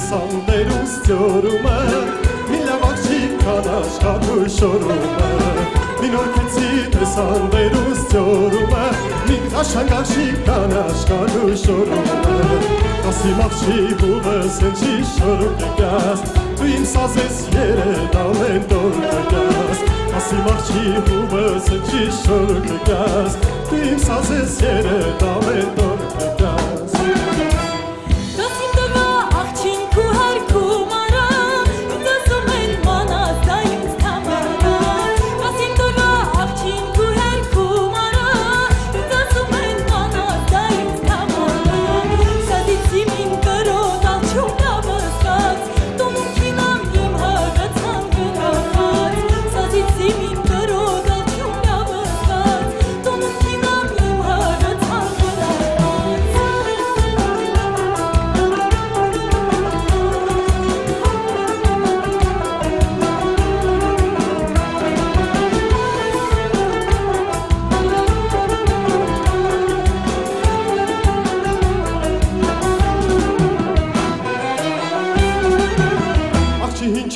Սանդերուս ծյորումը մի լավակչի կանաշխատու շորումը մի նորքեցի Սանդերուս ծյորումը մի աշանգաշի կանաշխատու շորումը ասի մաղչի բուվս ընչի շորում կգաս դու իմ սազես երետ ամեն տոր կգաս ասի մաղչի բուվս ընչի շորում կգաս դու իմ սազես երետ ամեն տոր կգաս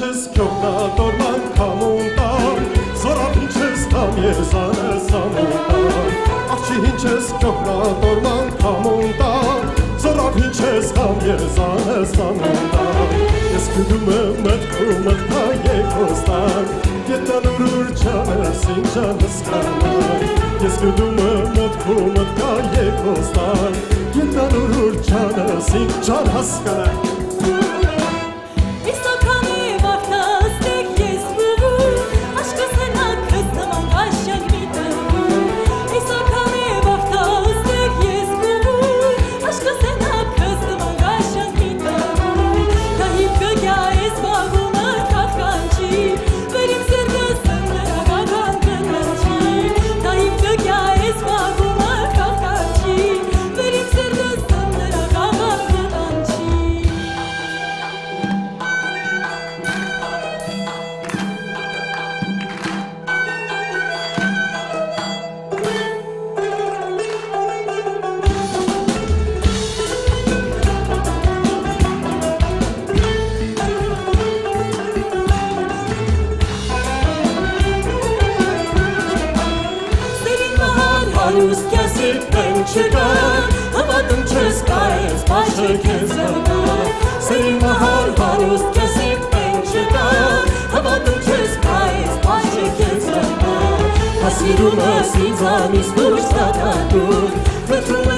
Ինչես կյողնատորման կամունդան Զորապ ինչես կամ եզանը սամունդան Աղջի ինչես կյողնատորման կամունդան Զորապ ինչես կամ եզանը սամունդան Ես գդում եմ մտքում մտքա եքոստան Գետան ուրուր ճանս ինջանս կանան Ես գդում եմ մտքում մտքա եքոստան Գետան ուրուր ճանս ինջանս կանան Հարուստ կեսիտ պեն չկա, հավատում չես կայես, պաշը կեզ վկա Սերին մահար հարուստ կեսիտ պեն չկա, հավատում չես կայես, պաշը կեզ վկա Հասիրում ես ինձանից դուրս տատատուր, վետրում